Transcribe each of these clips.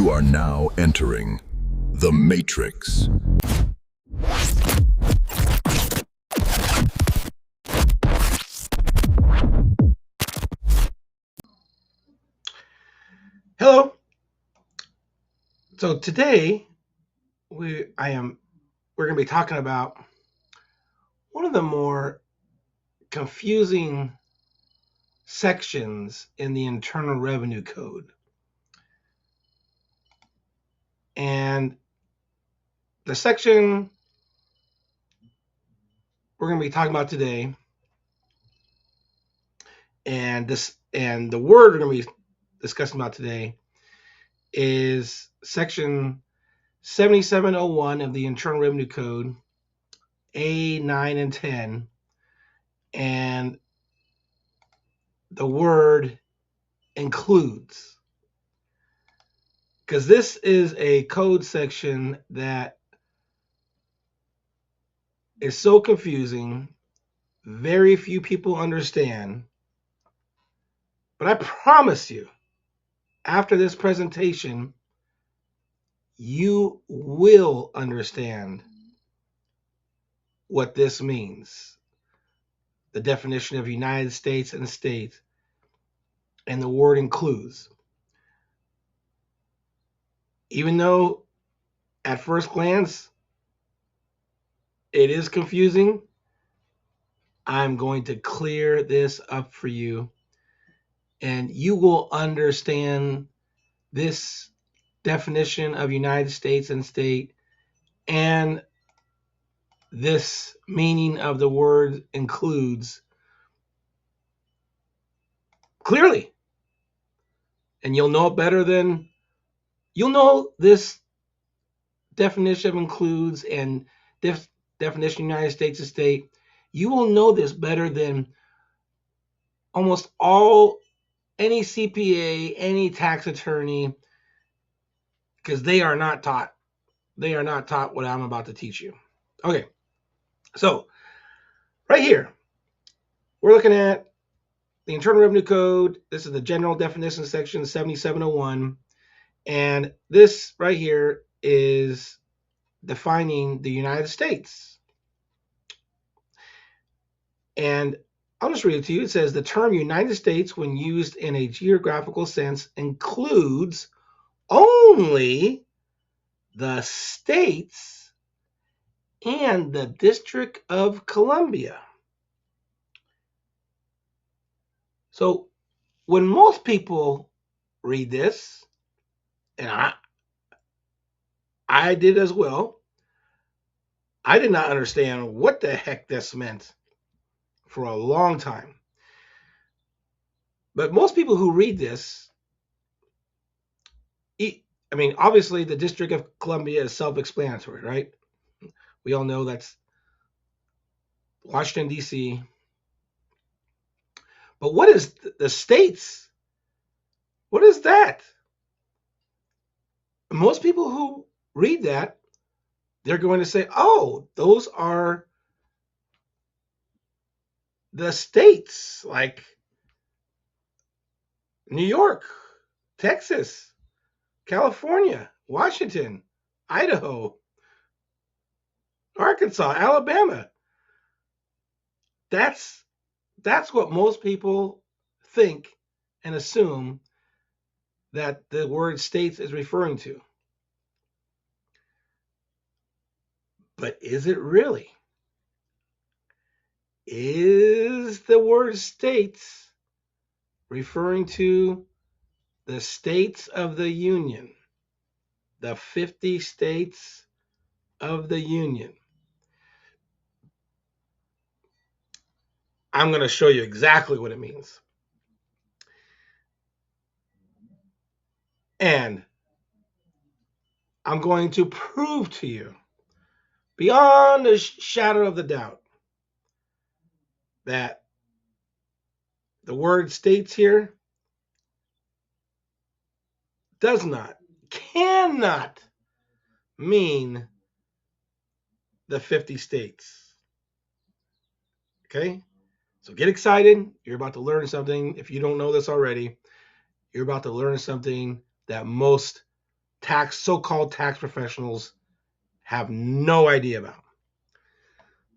You are now entering the Matrix. Hello. So today we're going to be talking about one of the more confusing sections in the Internal Revenue Code. And the section we're going to be talking about today, and the word we're going to be discussing about today, is section 7701 of the Internal Revenue Code, A, 9, and 10, and the word includes. Because this is a code section that is so confusing, very few people understand. But I promise you, after this presentation, you will understand what this means. The definition of United States and state, and the word includes. Even though at first glance it is confusing, I'm going to clear this up for you, and you will understand this definition of United States and state and this meaning of the word includes clearly. And you'll know this definition of includes and definition of United States and state. You will know this better than almost any CPA, any tax attorney, because they are not taught what I'm about to teach you. Okay, so right here, we're looking at the Internal Revenue Code. This is the general definition section 7701. And this right here is defining the United States. And I'll just read it to you. It says the term United States, when used in a geographical sense, includes only the states and the District of Columbia. So when most people read this, and I did as well, I did not understand what the heck this meant for a long time. But most people who read this, obviously the District of Columbia is self-explanatory, right? We all know that's Washington, D.C. But what is the states? What is that? Most people who read that, they're going to say, oh, those are the states like New York, Texas, California, Washington, Idaho, Arkansas, Alabama. That's what most people think and assume that the word states is referring to. But is it really? Is the word states referring to the states of the Union, the 50 states of the Union? I'm going to show you exactly what it means. And I'm going to prove to you, beyond a shadow of the doubt, that the word states here cannot mean the 50 states. Okay? So get excited. You're about to learn something. If you don't know this already, you're about to learn something that most so-called tax professionals have no idea about.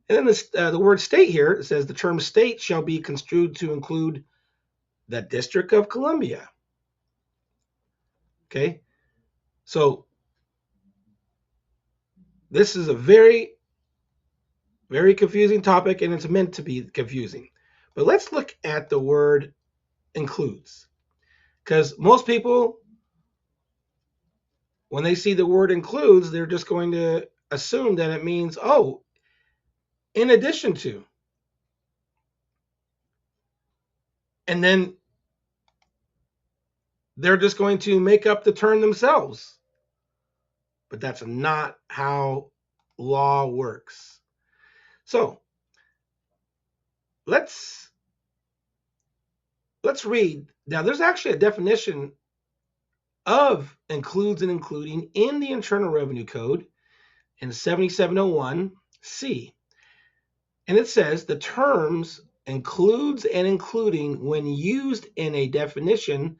And then the word state here, it says the term state shall be construed to include the District of Columbia. Okay, so this is a very, very confusing topic, and it's meant to be confusing. But let's look at the word includes, because most people, when they see the word includes, they're just going to assume that it means, oh, in addition to. And then they're just going to make up the term themselves. But that's not how law works. So let's read. Now there's actually a definition of includes and including in the Internal Revenue Code in 7701C. And it says the terms includes and including when used in a definition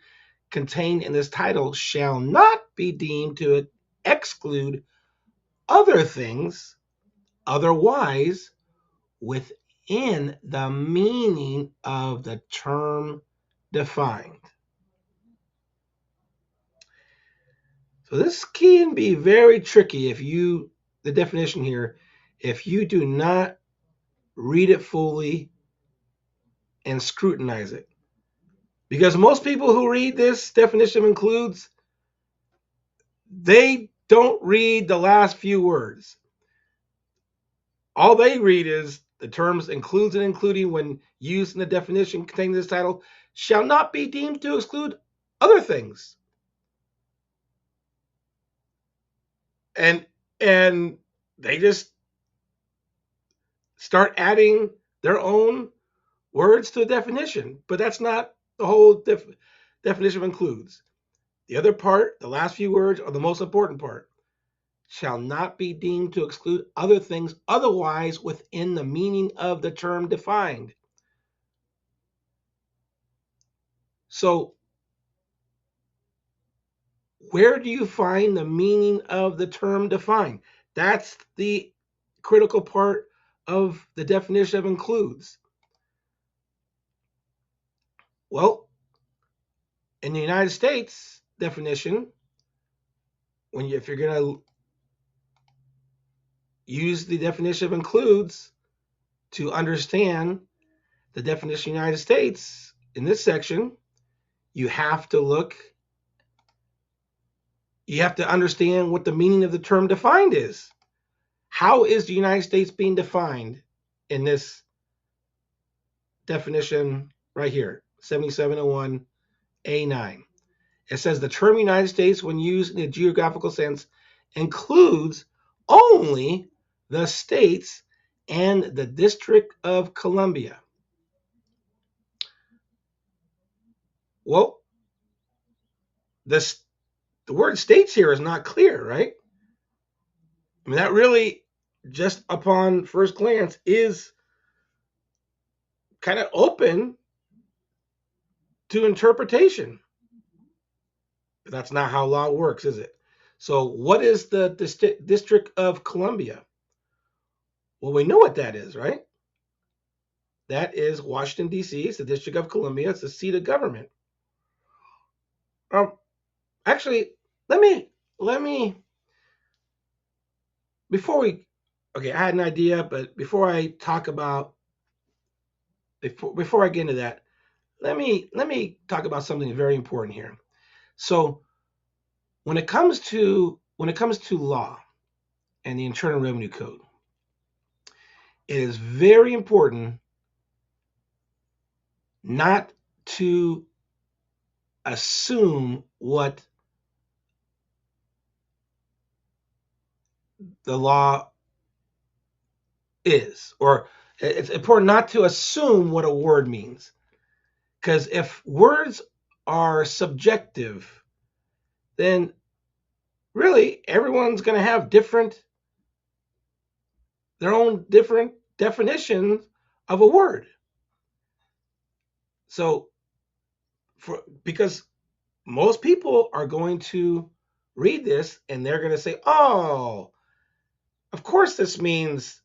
contained in this title shall not be deemed to exclude other things otherwise within the meaning of the term defined. So this can be very tricky the definition here, if you do not read it fully and scrutinize it. Because most people who read this definition of includes, they don't read the last few words. All they read is the terms includes and including when used in the definition containing this title shall not be deemed to exclude other things. And they just start adding their own words to a definition, but that's not the whole definition of includes. The other part, the last few words, are the most important part. Shall not be deemed to exclude other things otherwise within the meaning of the term defined. So, where do you find the meaning of the term defined? That's the critical part of the definition of includes. Well, in the United States definition, if you're going to use the definition of includes to understand the definition of the United States in this section, you have to understand what the meaning of the term defined is. How is the United States being defined in this definition right here, 7701A9? It says the term United States, when used in a geographical sense, includes only the states and the District of Columbia. Well, the word states here is not clear, right? I mean, that really, just upon first glance, is kind of open to interpretation. But that's not how law works, is it? So what is the District of Columbia? Well, we know what that is, right? That is Washington, D.C. It's the District of Columbia. It's the seat of government. Actually, let me before we okay, I had an idea, but before I talk about before I get into that, let me talk about something very important here. So when it comes to law and the Internal Revenue Code, it is very important not to assume what the law is, or it's important not to assume what a word means. Because if words are subjective, then really everyone's going to have their own different definitions of a word. So because most people are going to read this and they're going to say, oh, of course this means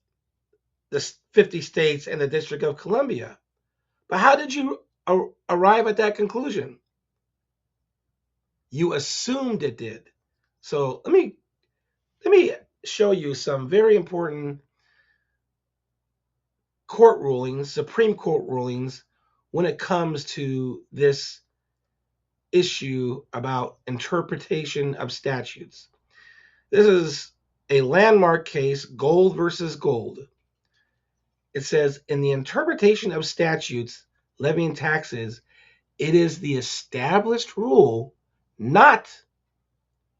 the 50 states and the District of Columbia. But how did you arrive at that conclusion? You assumed it did. So let me show you some very important court rulings, Supreme Court rulings, when it comes to this issue about interpretation of statutes. This is a landmark case, Gold versus Gold. It says, in the interpretation of statutes levying taxes, it is the established rule not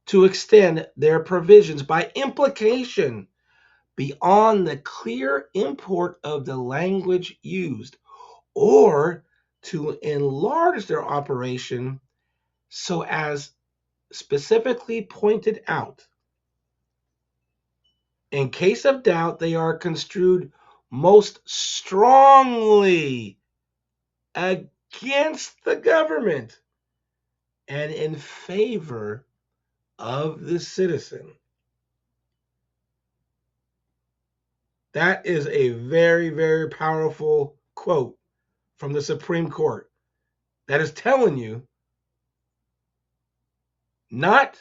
to extend their provisions by implication beyond the clear import of the language used, or to enlarge their operation so as specifically pointed out. In case of doubt, they are construed most strongly against the government and in favor of the citizen. That is a very, very powerful quote from the Supreme Court that is telling you not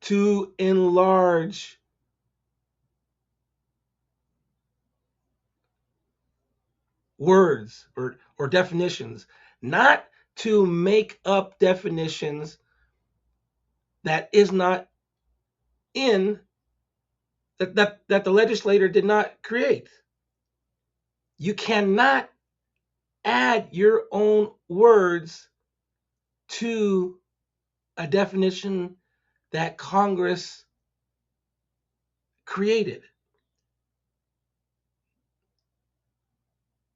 to enlarge words or definitions, not to make up definitions that is not in that the legislator did not create. You cannot add your own words to a definition that Congress created.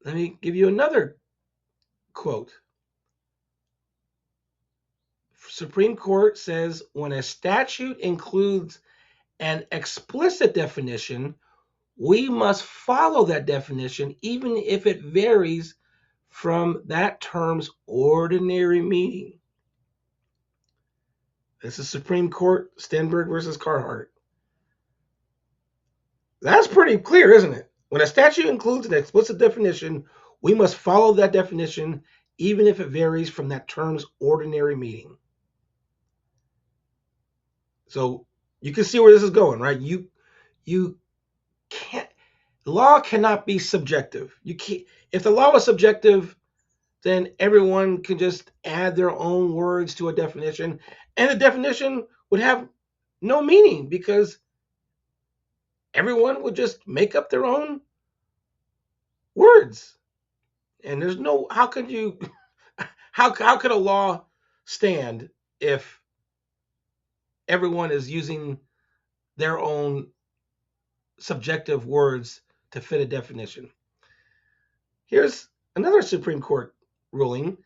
Let me give you another quote. Supreme Court says when a statute includes an explicit definition, we must follow that definition even if it varies from that term's ordinary meaning. This is Supreme Court, Stenberg versus Carhart. That's pretty clear, isn't it? When a statute includes an explicit definition, we must follow that definition even if it varies from that term's ordinary meaning. So you can see where this is going, right? You can't, law cannot be subjective. You can't, if the law was subjective, then everyone can just add their own words to a definition, and the definition would have no meaning because everyone would just make up their own words. And there's no, how could you, how could a law stand if everyone is using their own subjective words to fit a definition? Here's another Supreme Court ruling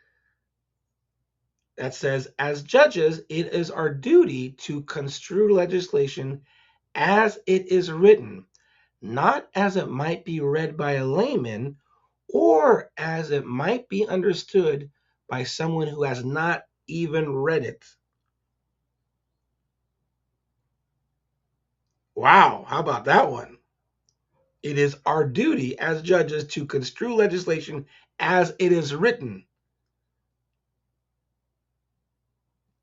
that says, as judges, it is our duty to construe legislation as it is written, not as it might be read by a layman or as it might be understood by someone who has not even read it. Wow, how about that one? It is our duty as judges to construe legislation as it is written.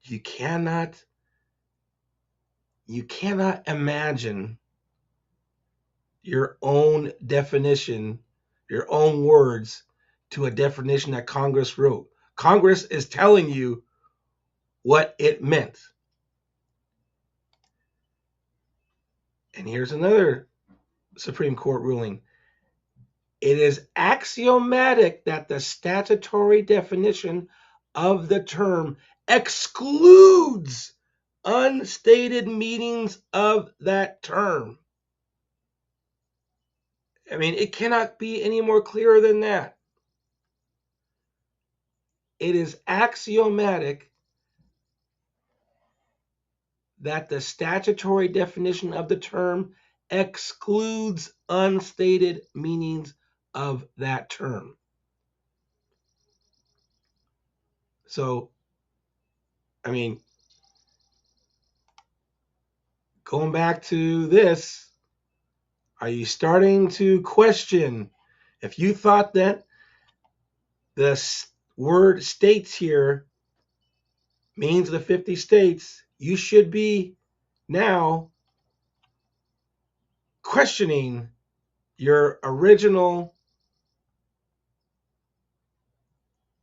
You cannot imagine your own definition, your own words to a definition that Congress wrote. Congress is telling you what it meant. And here's another Supreme Court ruling. It is axiomatic that the statutory definition of the term excludes unstated meanings of that term. I mean, it cannot be any more clearer than that. It is axiomatic that the statutory definition of the term excludes unstated meanings of that term. So I mean, going back to this, are you starting to question if you thought that the word states here means the 50 states, you should be now questioning your original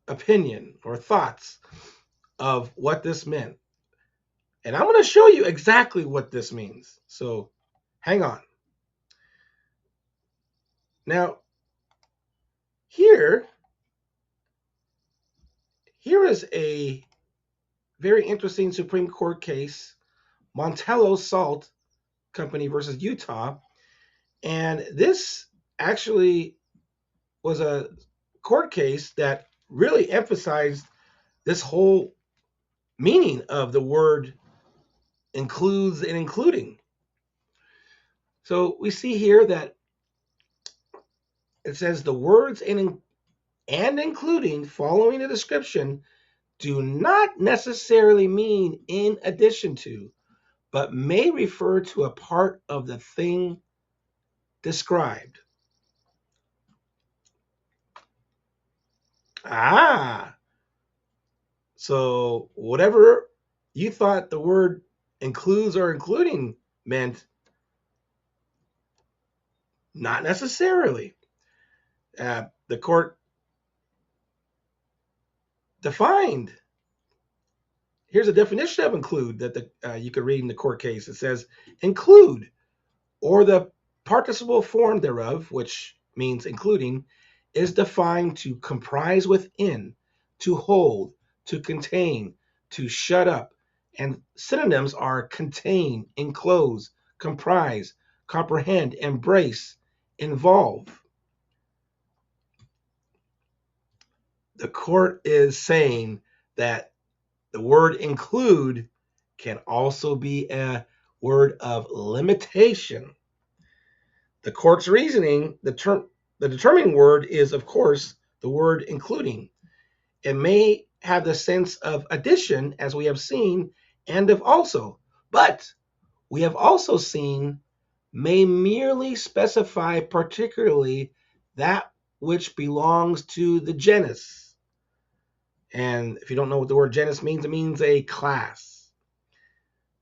opinion or thoughts of what this meant. And I'm going to show you exactly what this means. So hang on. Now, here is a very interesting Supreme Court case, Montello Salt Company versus Utah. And this actually was a court case that really emphasized this whole meaning of the word includes and including. So we see here that it says the words and including following the description do not necessarily mean in addition to, but may refer to a part of the thing described. Ah, so whatever you thought the word includes or including meant, not necessarily. The court defined. Here's a definition of include that you could read in the court case. It says include, or the participle form thereof, which means including, is defined to comprise within, to hold, to contain, to shut up, and synonyms are contain, enclose, comprise, comprehend, embrace, involve. The court is saying that the word include can also be a word of limitation. The court's reasoning, the determining word is, of course, the word including. It may have the sense of addition, as we have seen, and of also, but we have also seen may merely specify particularly that which belongs to the genus. And if you don't know what the word genus means, it means a class.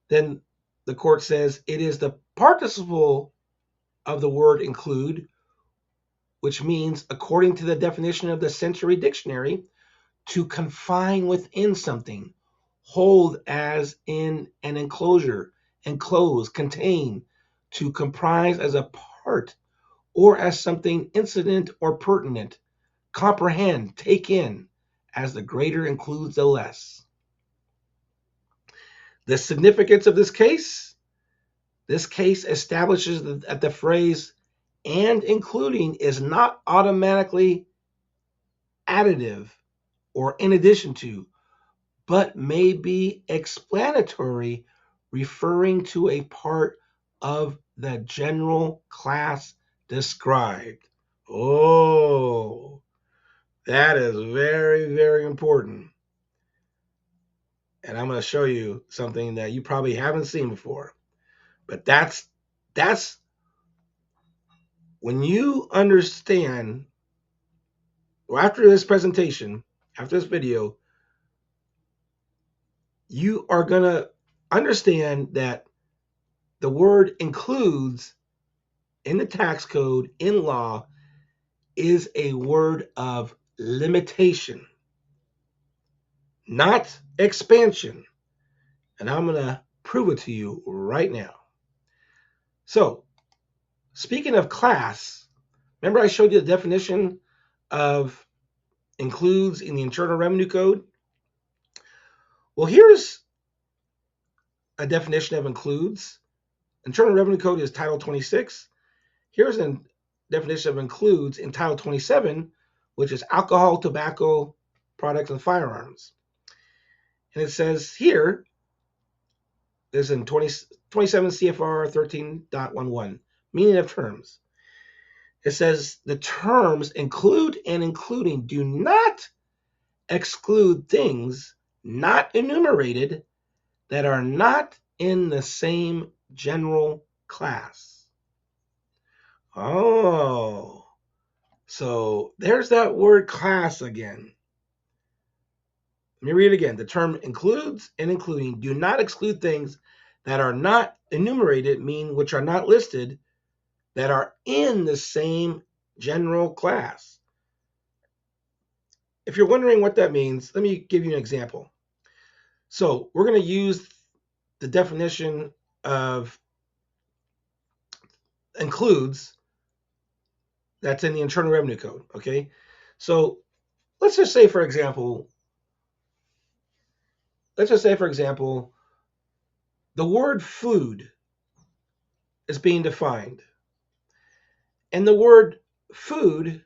Then the court says it is the participle of the word include, which means, according to the definition of the Century Dictionary, to confine within something, hold as in an enclosure, enclose, contain, to comprise as a part or as something incident or pertinent, comprehend, take in, as the greater includes the less. The significance of this case establishes that the phrase and including is not automatically additive or in addition to, but may be explanatory, referring to a part of the general class described. Oh, that is very, very important. And I'm going to show you something that you probably haven't seen before. But that's when you understand, or after this presentation, after this video, you are going to understand that the word includes in the tax code, in law, is a word of limitation, not expansion. And I'm going to prove it to you right now. So, speaking of class, remember I showed you the definition of includes in the Internal Revenue Code? Well, here's a definition of includes. Internal Revenue Code is Title 26. Here's a definition of includes in Title 27, which is alcohol, tobacco, products, and firearms. And it says here, this is in 27 CFR 13.11, meaning of terms. It says the terms include and including do not exclude things not enumerated that are not in the same general class. Oh, so there's that word class again. Let me read it again. The term includes and including do not exclude things that are not enumerated, mean which are not listed, that are in the same general class. If you're wondering what that means, let me give you an example. So we're going to use the definition of includes that's in the Internal Revenue Code. Okay, so let's just say, for example, the word food is being defined, and the word food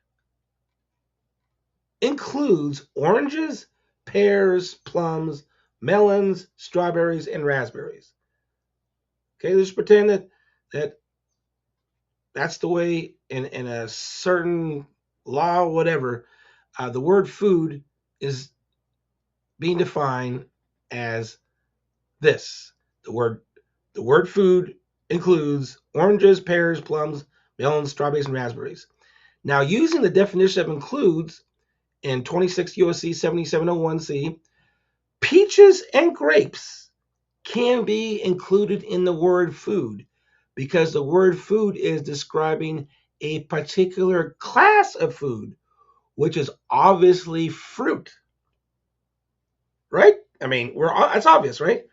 includes oranges, pears, plums, melons, strawberries, and raspberries. Okay, let's pretend that that's the way in a certain law, whatever, the word food is being defined as this. The word the word food includes oranges, pears, plums, melons, strawberries, and raspberries. Now, using the definition of includes in 26 U.S.C. 7701C, peaches and grapes can be included in the word food because the word food is describing a particular class of food, which is obviously fruit, right? I mean, it's obvious, right?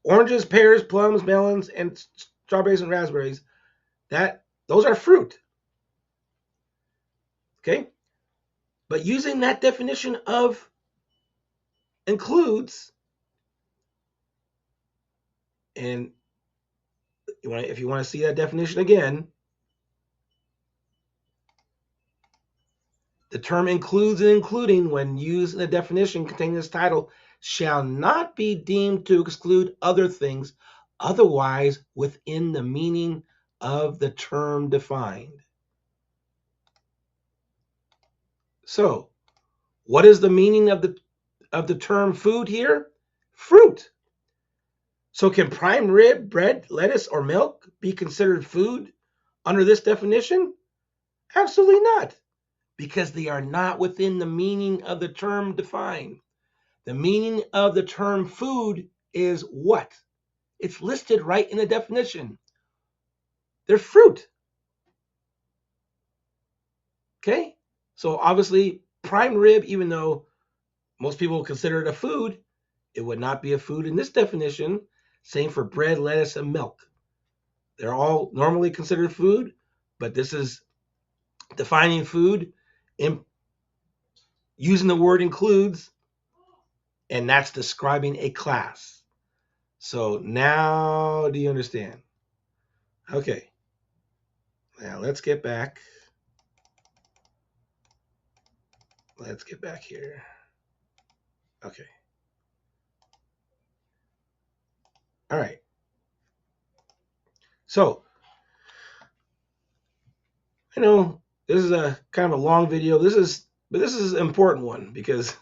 Oranges, pears, plums, melons, and strawberries and raspberries, those are fruit. Okay? But using that definition of includes, and if you want to see that definition again, the term includes and including, when used in a definition containing this title, shall not be deemed to exclude other things otherwise within the meaning of the term defined. So, what is the meaning of the term food here? Fruit. So, can prime rib, bread, lettuce, or milk be considered food under this definition? Absolutely not, because they are not within the meaning of the term defined. The meaning of the term food is what? It's listed right in the definition. They're fruit. Okay? So obviously, prime rib, even though most people consider it a food, it would not be a food in this definition. Same for bread, lettuce, and milk. They're all normally considered food, but this is defining food in using the word includes, and that's describing a class. So now do you understand? Okay. Now let's get back. Let's get back here. Okay. All right. So, I know this is a kind of a long video. But this is an important one because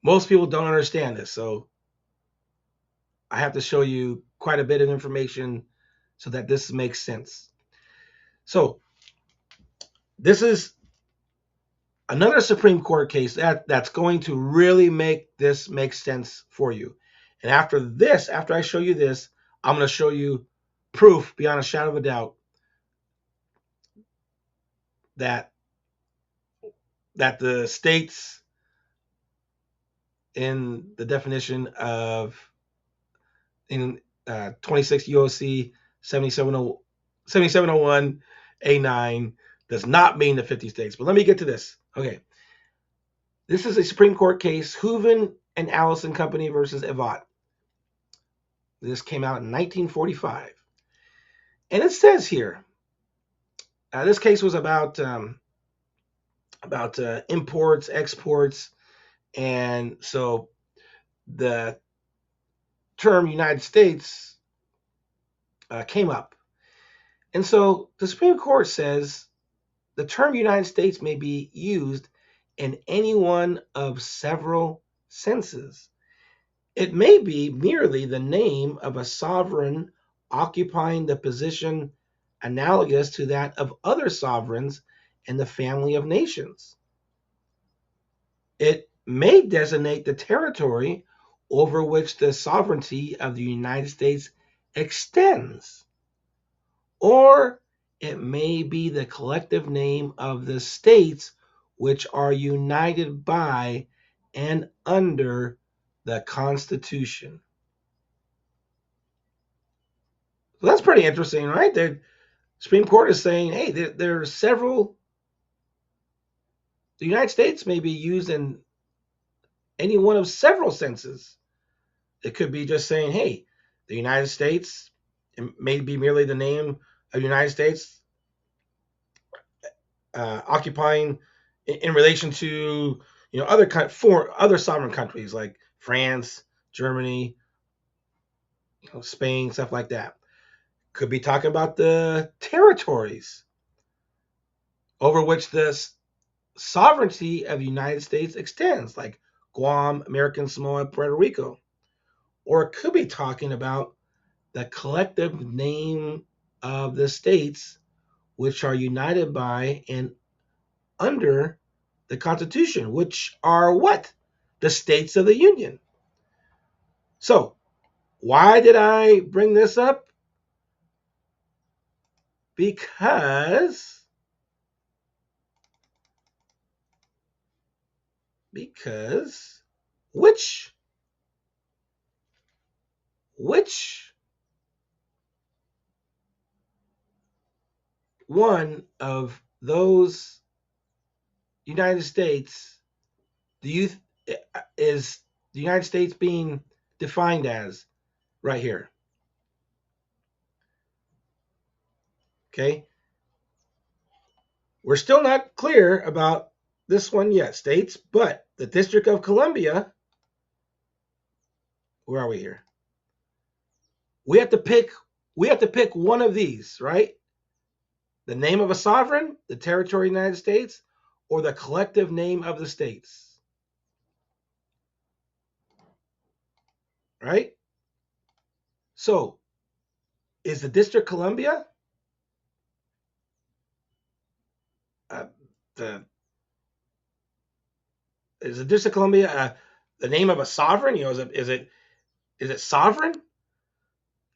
most people don't understand this. So, I have to show you quite a bit of information so that this makes sense. So, this is another Supreme Court case that's going to really make this make sense for you. And after I show you this, I'm going to show you proof beyond a shadow of a doubt that the states in the definition of in 26 U.S.C. 7701 A9 does not mean the 50 states. But let me get to this. Okay. This is a Supreme Court case, Hooven and Allison Company versus Evatt. This came out in 1945. And it says here, this case was about imports, exports, and so the term United States came up. And so the Supreme Court says the term United States may be used in any one of several senses. It may be merely the name of a sovereign occupying the position analogous to that of other sovereigns in the family of nations. It may designate the territory over which the sovereignty of the United States extends, or it may be the collective name of the states which are united by and under the Constitution. So that's pretty interesting, right? The Supreme Court is saying, hey, there are several, the United States may be used in any one of several senses. It could be just saying, hey, the United States, it may be merely the name of the United States occupying in relation to other sovereign countries like France, Germany, Spain, stuff like that. Could be talking about the territories over which the sovereignty of the United States extends, like Guam, American Samoa, Puerto Rico. Or it could be talking about the collective name of the states which are united by and under the Constitution, which are what? The states of the Union. So, why did I bring this up? Because because which one of those United States do you is the United States being defined as right here? Okay, we're still not clear about this one yet, states, but the District of Columbia. Where are we here? We have to pick. We have to pick one of these, right? The name of a sovereign, the territory of the United States, or the collective name of the states, right? So, is the District of Columbia uh, the is the District of Columbia the name of a sovereign? Is it sovereign?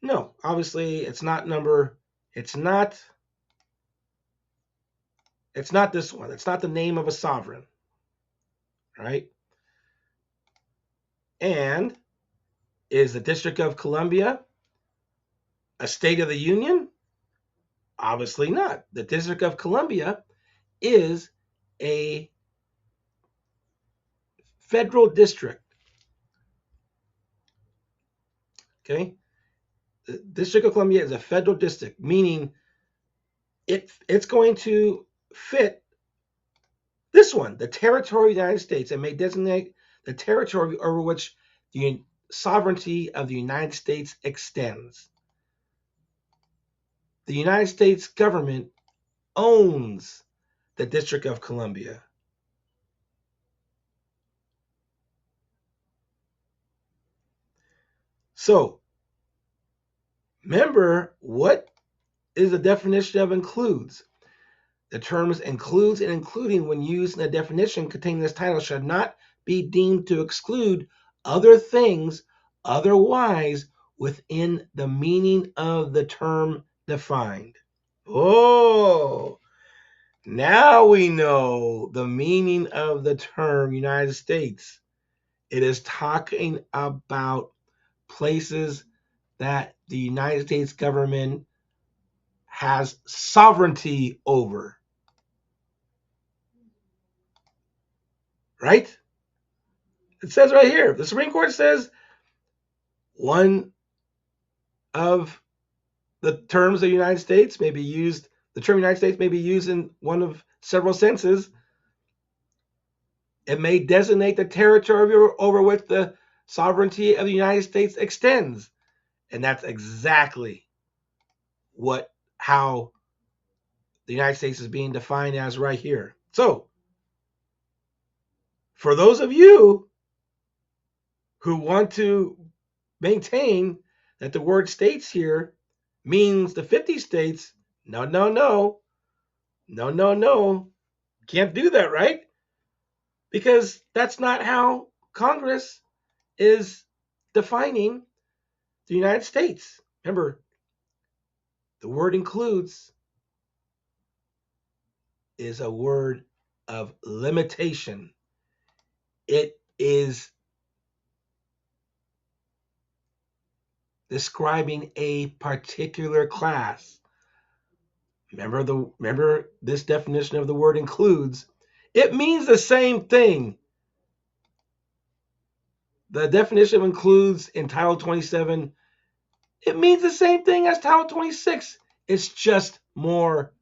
No, obviously it's not number. It's not. It's not this one. It's not the name of a sovereign, right? And is the District of Columbia a state of the Union? Obviously not. The District of Columbia is a federal district. Okay, the District of Columbia is a federal district, meaning it's going to fit this one, the territory of the United States, and may designate the territory over which the sovereignty of the United States extends. The United States government owns the District of Columbia. So, remember, what is the definition of includes? The terms includes and including, when used in a definition containing this title, should not be deemed to exclude other things otherwise within the meaning of the term defined. Oh, now we know the meaning of the term United States. It is talking about places that the United States government has sovereignty over. Right? It says right here, the Supreme Court says one of the terms of the United States may be used, the term United States may be used in one of several senses. It may designate the territory over which the sovereignty of the United States extends. And that's exactly how the United States is being defined as right here. So, for those of you who want to maintain that the word states here means the 50 states. No, no, no. No, no, no. Can't do that, right? Because that's not how Congress is defining the United States. Remember, the word includes is a word of limitation. It is describing a particular class. Remember this definition of the word includes. It means the same thing. The definition of includes in Title 27, it means the same thing as Title 26. It's just more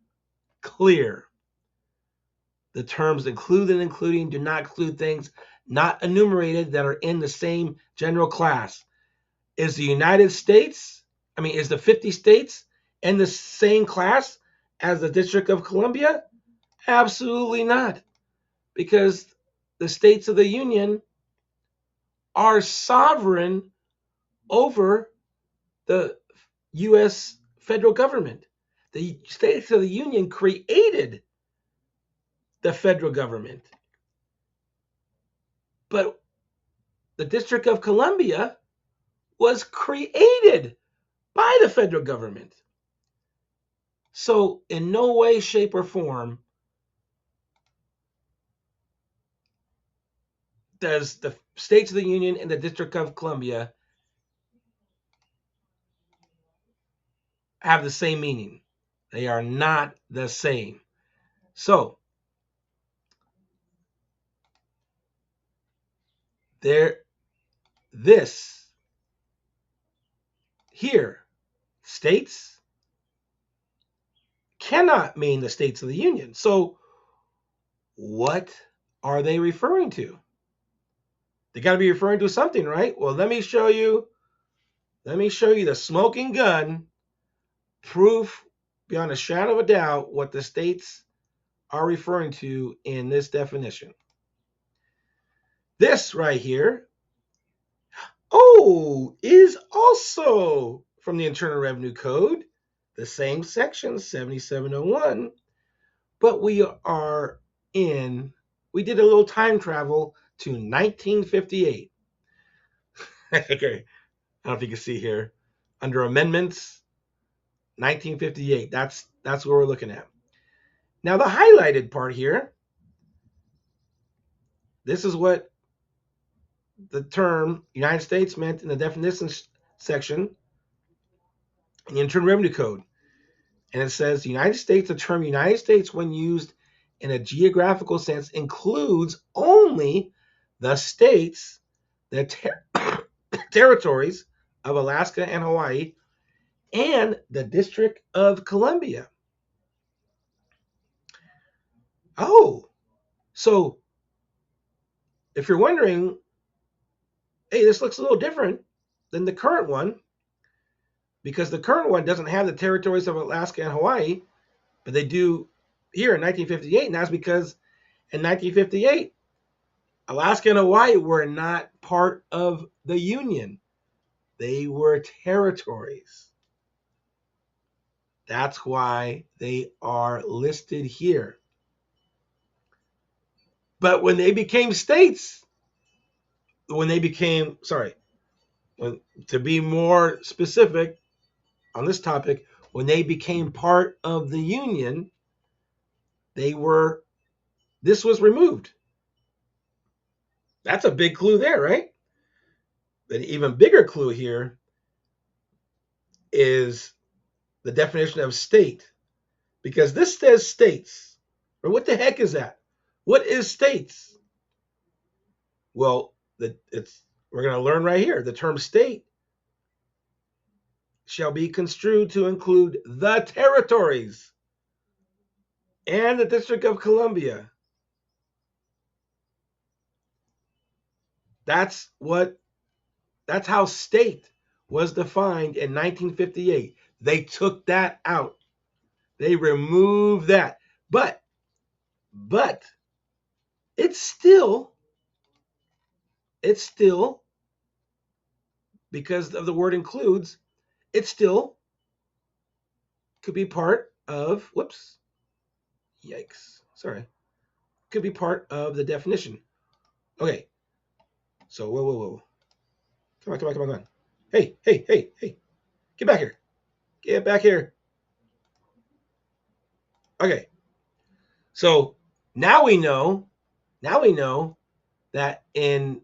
clear. The terms include and including do not include things not enumerated that are in the same general class. Is the United States, is the 50 states in the same class as the District of Columbia? Absolutely not, because the states of the Union are sovereign over the U.S. federal government. The states of the Union created the federal government. But the District of Columbia was created by the federal government. So, in no way, shape, or form does the states of the Union and the District of Columbia have the same meaning. They are not the same. So, this here, states, cannot mean the states of the Union. So, what are they referring to? They got to be referring to something, right? Well, let me show you the smoking gun proof beyond a shadow of a doubt what the states are referring to in this definition. This right here, is also from the Internal Revenue Code, the same section, 7701, but we did a little time travel to 1958. Okay, I don't know if you can see here, under amendments, 1958. That's what we're looking at. Now the highlighted part here, this is what the term United States meant in the definitions section in the Internal Revenue Code. And it says the United States, the term United States, when used in a geographical sense, includes only the states, the territories of Alaska and Hawaii, and the District of Columbia. Oh, so if you're wondering, hey, this looks a little different than the current one, because the current one doesn't have the territories of Alaska and Hawaii, but they do here in 1958, and that's because in 1958, Alaska and Hawaii were not part of the Union. They were territories. That's why they are listed here. But when they became states, to be more specific on this topic, when they became part of the Union, this was removed. That's a big clue there, right? An even bigger clue here is the definition of state, because this says states. Or what the heck is that? What is states? Well, we're going to learn right here. The term state shall be construed to include the territories and the District of Columbia. That's how state was defined in 1958. They took that out. They removed that. But it's still because of the word includes, it still could be part of, whoops, yikes, sorry, could be part of the definition. Okay, so whoa. Come on. Hey. Get back here. Get back here. Okay, so now we know that in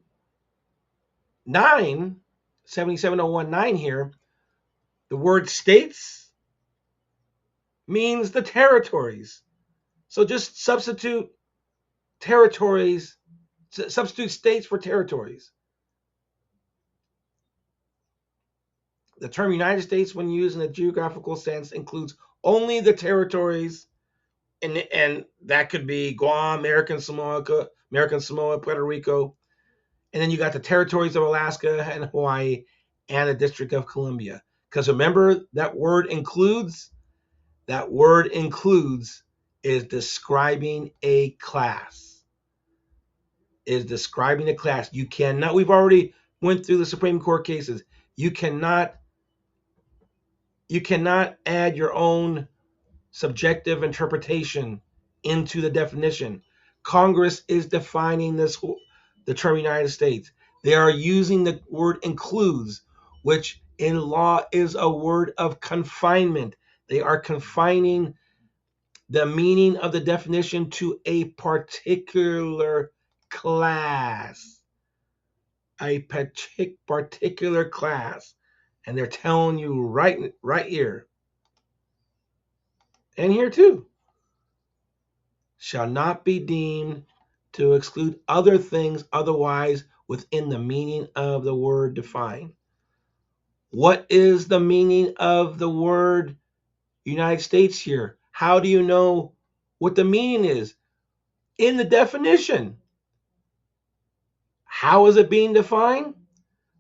77019 here, the word states means the territories. So just substitute states for territories. The term United States, when used in a geographical sense, includes only the territories, and that could be Guam, American Samoa, Puerto Rico, and then you got the territories of Alaska and Hawaii and the District of Columbia. Because remember, that word includes is describing a class. You cannot, we've already went through the Supreme Court cases. You cannot add your own subjective interpretation into the definition. Congress is defining the term United States. They are using the word includes, which in law is a word of confinement. They are confining the meaning of the definition to a particular class. Particular class. And they're telling you right here, and here too, shall not be deemed to exclude other things otherwise within the meaning of the word defined. What is the meaning of the word United States here? How do you know what the meaning is? In the definition. How is it being defined?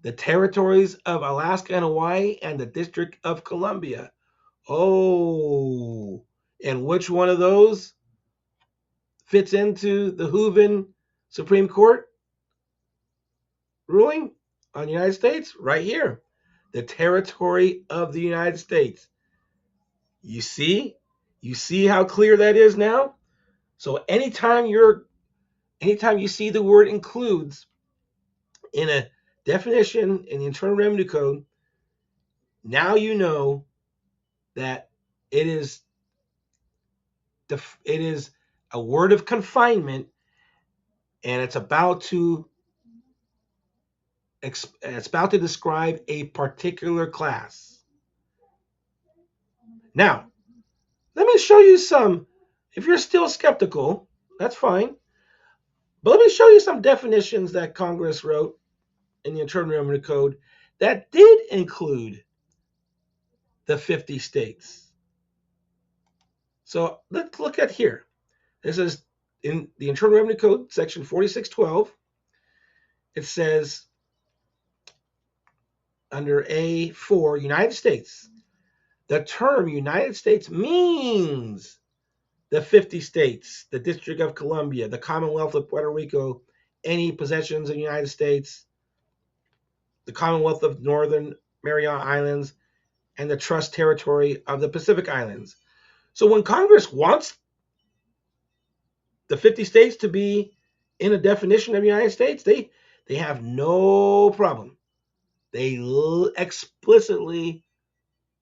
The territories of Alaska and Hawaii and the District of Columbia. Oh, and which one of those fits into the Hooven Supreme Court ruling on the United States? Right here. The territory of the United States. You see? You see how clear that is now? So anytime you see the word includes in a definition in the Internal Revenue Code, now you know that it is a word of confinement, and it's about to describe a particular class. Now, let me show you some. If you're still skeptical, that's fine. But let me show you some definitions that Congress wrote in the Internal Revenue Code that did include the 50 states. So let's look at here. This is in the Internal Revenue Code, section 4612. It says under A4, United States, the term United States means the 50 states, the District of Columbia, the Commonwealth of Puerto Rico, any possessions of the United States, the Commonwealth of Northern Mariana Islands, and the Trust Territory of the Pacific Islands. So when Congress wants the 50 states to be in a definition of the United States, they have no problem. They explicitly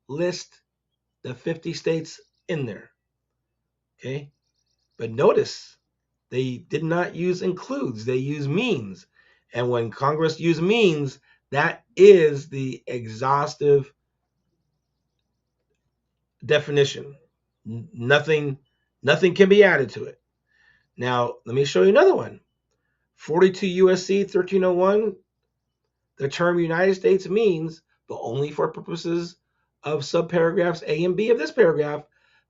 list the 50 states in there. Okay? But notice, they did not use includes, they use means. And when Congress used means, that is the exhaustive definition. Nothing can be added to it. Now, let me show you another one. 42 U.S.C. 1301, the term United States means, but only for purposes of subparagraphs A and B of this paragraph,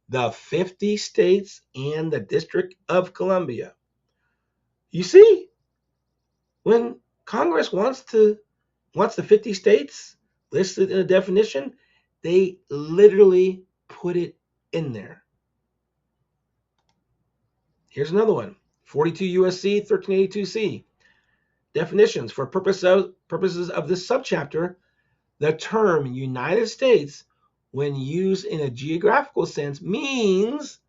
the 50 states and the District of Columbia. You see, when Congress wants the 50 states listed in a definition, they literally put it in there. Here's another one. 42 U.S.C. 1382C. Definitions. For purposes of this subchapter, The term United States, when used in a geographical sense, means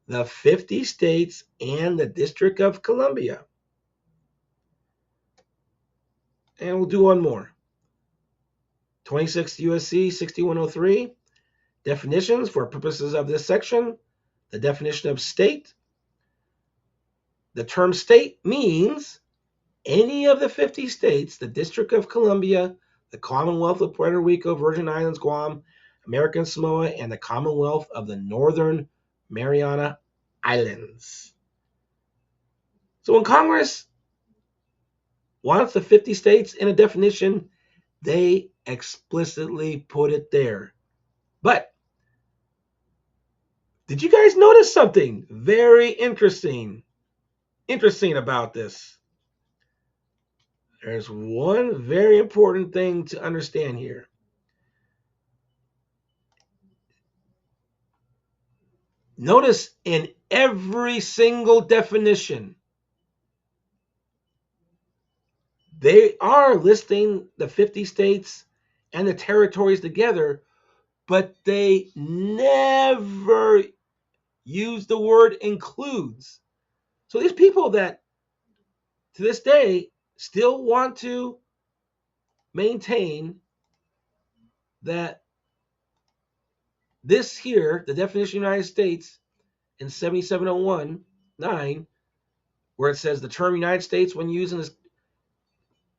the 50 states and the District of Columbia. And we'll do one more. 26 U.S.C. 6103. Definitions for purposes of this section. The definition of state. The term state means any of the 50 states, the District of Columbia, the Commonwealth of Puerto Rico, Virgin Islands, Guam, American Samoa, and the Commonwealth of the Northern Mariana Islands. So when Congress wants the 50 states in a definition, they explicitly put it there. But did you guys notice something very interesting about this? There's one very important thing to understand here. Notice in every single definition, they are listing the 50 states and the territories together, but they never use the word includes. So these people that to this day still want to maintain that this here, the definition of the United States in 7701(9), where it says the term United States when used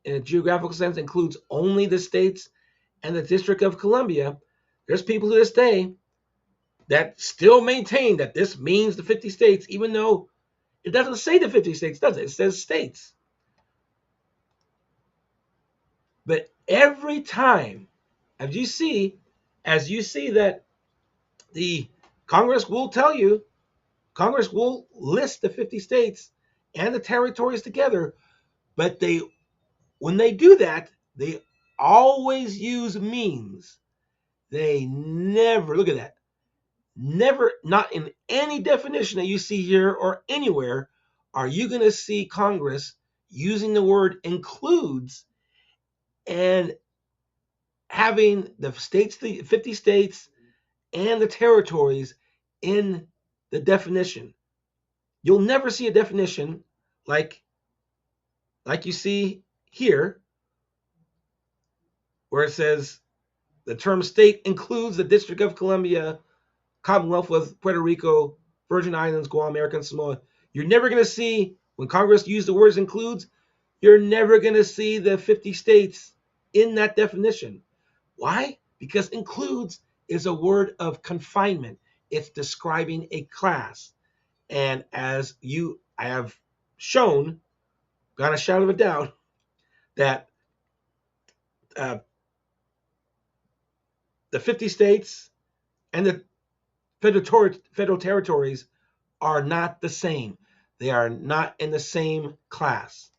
in a geographical sense includes only the states and the District of Columbia, there's people to this day that still maintain that this means the 50 states, even though it doesn't say the 50 states, does it? It says states. But every time, as you see that the Congress will tell you, Congress will list the 50 states and the territories together, but when they do that, they always use means. They never, look at that, never, not in any definition that you see here or anywhere, are you going to see Congress using the word includes and having the states, the 50 states and the territories in the definition. You'll never see a definition like you see here, where it says the term state includes the District of Columbia, Commonwealth of Puerto Rico, Virgin Islands, Guam, American Samoa. You're never going to see, when Congress used the words includes, you're never going to see the 50 states in that definition. Why? Because includes is a word of confinement. It's describing a class. And as I have shown, got a shadow of a doubt, that the 50 states and the federal territories are not the same. They are not in the same class.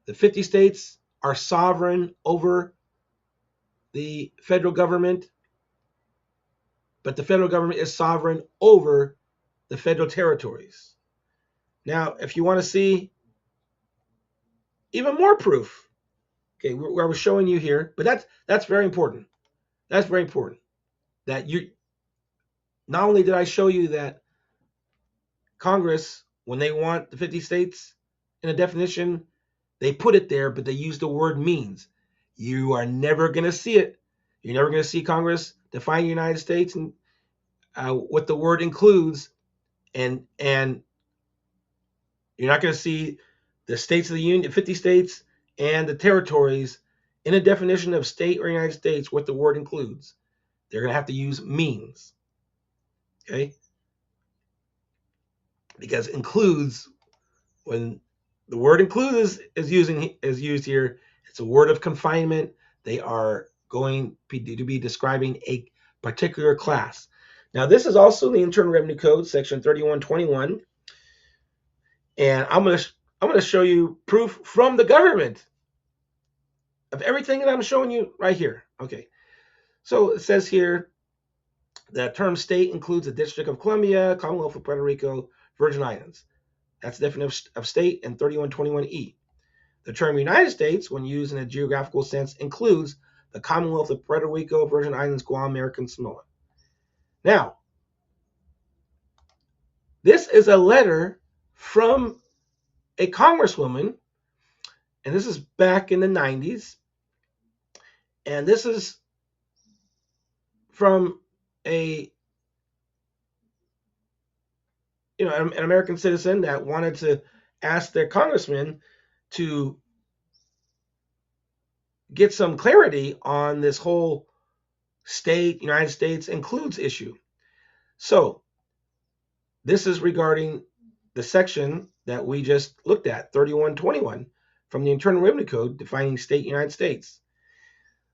The 50 states are sovereign over the federal government, but the federal government is sovereign over the federal territories. Now, if you want to see even more proof, okay, where I was showing you here, but that's very important. That's very important. That you not only did I show you that Congress, when they want the 50 states in a definition, they put it there, but they use the word means. You are never going to see it. You're never going to see Congress define the United States and what the word includes, and you're not going to see the states of the Union, 50 states, and the territories in a definition of state or United States what the word includes. They're going to have to use means. Okay? Because includes, when the word includes is used here, it's a word of confinement. They are going to be describing a particular class. Now, this is also the Internal Revenue Code, section 3121, and I'm going to show you proof from the government of everything that I'm showing you right here. Okay, so it says here that term state includes the District of Columbia, Commonwealth of Puerto Rico, Virgin Islands. That's the definition of state in 3121E. The term United States, when used in a geographical sense, includes the Commonwealth of Puerto Rico, Virgin Islands, Guam, American Samoa. Now, this is a letter from a congresswoman, and this is back in the 90s, and this is from a an American citizen that wanted to ask their congressman to get some clarity on this whole United States includes issue. So this is regarding the section that we just looked at, 3121, from the Internal Revenue Code defining state United States.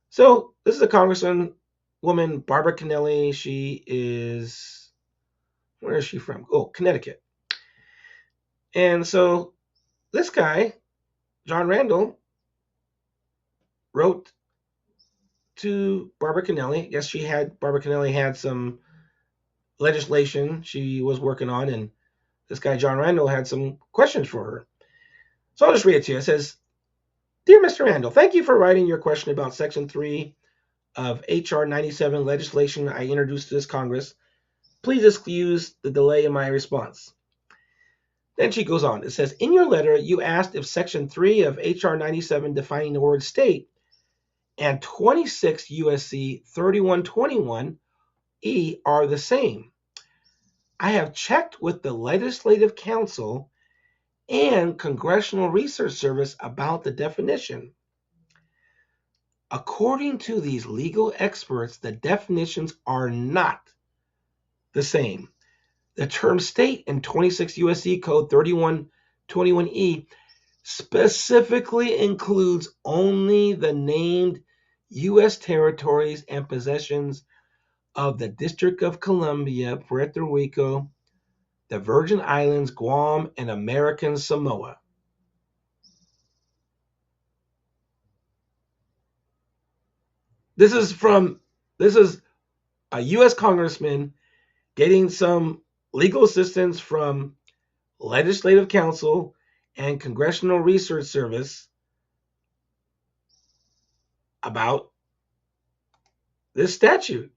So this is a congresswoman, Barbara Kennelly. She is, where is she from? Oh, Connecticut. And so this guy, John Randall, wrote to Barbara Kennelly. I guess Barbara Kennelly had some legislation she was working on, and this guy, John Randall, had some questions for her. So I'll just read it to you. It says, Dear Mr. Randall, thank you for writing your question about Section 3 of H.R. 97 legislation I introduced to this Congress. Please excuse the delay in my response. Then she goes on. It says, in your letter, you asked if Section 3 of H.R. 97 defining the word state and 26 U.S.C. 3121E are the same. I have checked with the Legislative Council and Congressional Research Service about the definition. According to these legal experts, the definitions are not the same. The term state in 26 U.S.C. Code 3121E specifically includes only the named U.S. territories and possessions of the District of Columbia, Puerto Rico, the Virgin Islands, Guam, and American Samoa. This is a U.S. congressman getting some legal assistance from Legislative Council and Congressional Research Service about this statute.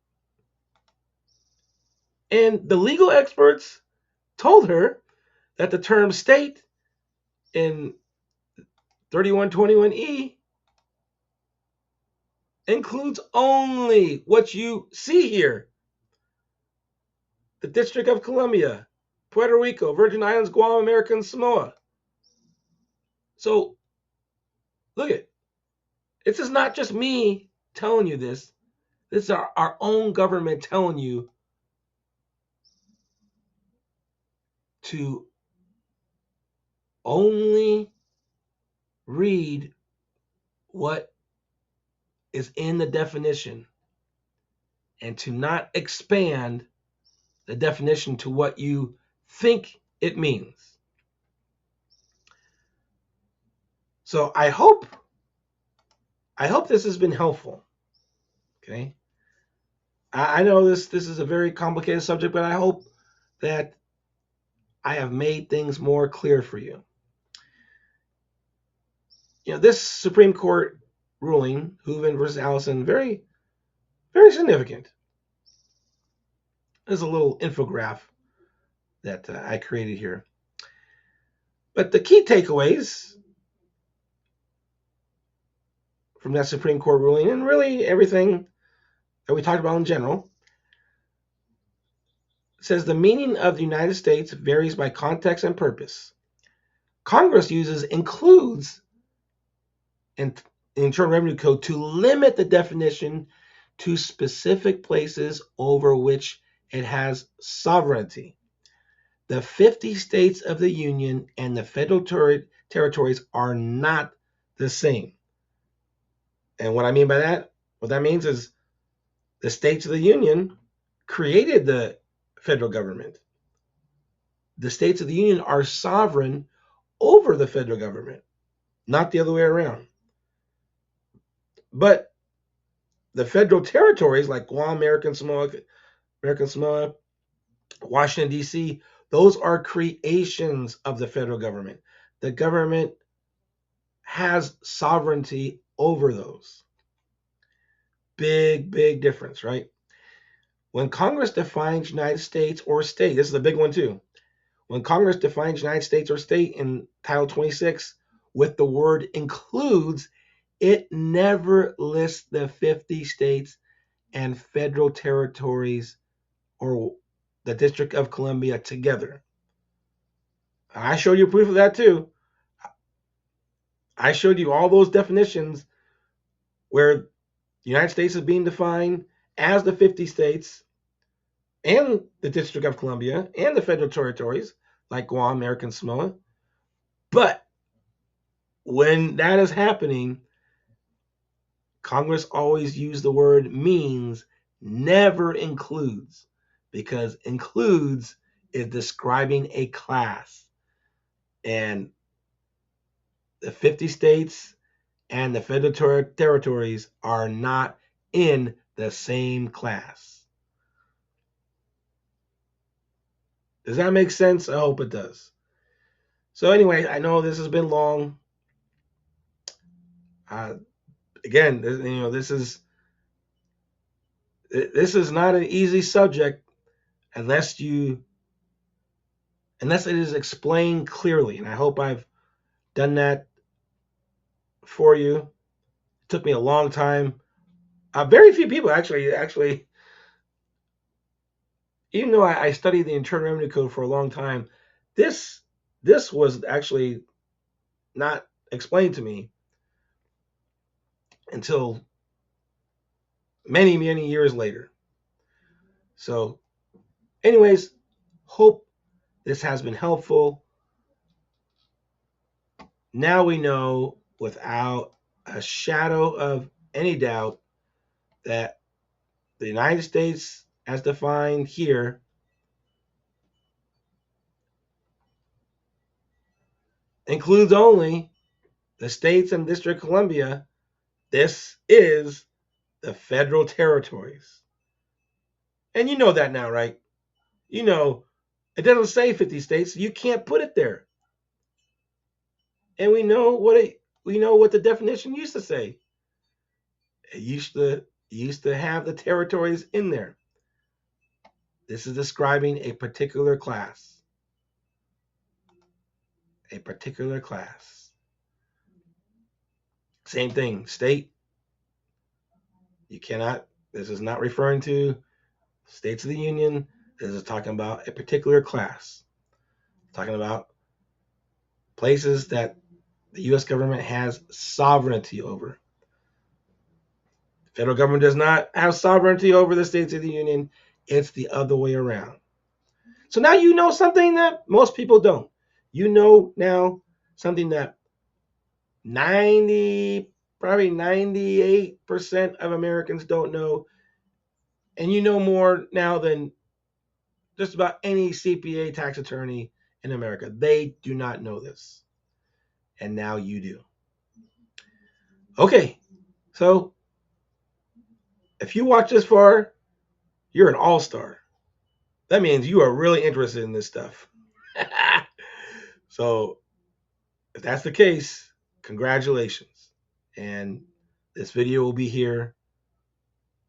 And the legal experts told her that the term state in 3121E includes only what you see here: the District of Columbia, Puerto Rico, Virgin Islands, Guam, American Samoa. So, look at this is not just me telling you this. This is our own government telling you to only read what is in the definition and to not expand the definition to what you think it means. So I hope this has been helpful. Okay. I know this is a very complicated subject, but I hope that I have made things more clear for you. This Supreme Court ruling, Hooven versus Allison, very, very significant. There's a little infograph that I created here. But the key takeaways from that Supreme Court ruling, and really everything that we talked about in general, says the meaning of the United States varies by context and purpose. Congress uses includes in the Internal Revenue Code to limit the definition to specific places over which it has sovereignty. The 50 states of the Union and the federal territories are not the same. And what I mean by that, what that means is the states of the Union created the federal government. The states of the Union are sovereign over the federal government, not the other way around. But the federal territories like Guam, American Samoa, Washington, D.C., those are creations of the federal government. The government has sovereignty over those. big difference, right? When Congress defines United States or state, this is a big one too. When Congress defines United States or state in Title 26 with the word includes, it never lists the 50 states and federal territories or the District of Columbia together. I showed you proof of that too. I showed you all those definitions where the United States is being defined as the 50 states and the District of Columbia and the federal territories like Guam, American Samoa. But when that is happening, Congress always use the word means, never includes, because includes is describing a class. And the 50 states and the federal territories are not in the same class. Does that make sense? I hope it does. So anyway, I know this has been long. Again, this is not an easy subject unless it is explained clearly, and I hope I've done that for you. It took me a long time. Very few people actually, even though I studied the Internal Revenue Code for a long time, this was actually not explained to me until many years later. So, anyways, hope this has been helpful. Now we know without a shadow of any doubt that the United States, as defined here, includes only the states and District of Columbia. This is the federal territories. And you know that now, right? You know, it doesn't say 50 states. You can't put it there. And we know what the definition used to say. It used to have the territories in there. This is describing a particular class. A particular class. Same thing, state. You cannot, this is not referring to states of the Union. This is talking about a particular class. Talking about places that the U.S. government has sovereignty over. The federal government does not have sovereignty over the states of the Union. It's the other way around. So now you know something that most people don't. You know now something that probably 98% of Americans don't know. And you know more now than just about any CPA tax attorney in America. They do not know this. And now you do. Okay, so if you watch this far, you're an all-star. That means you are really interested in this stuff. So if that's the case, congratulations. And this video will be here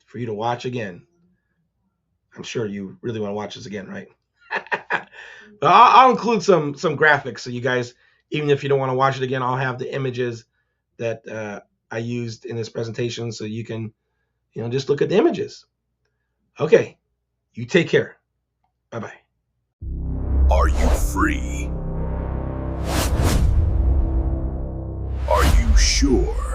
for you to watch again. I'm sure you really want to watch this again, right? But I'll include some graphics so you guys, even if you don't want to watch it again, I'll have the images that I used in this presentation so you can, just look at the images. Okay, you take care. Bye-bye. Are you free? Are you sure?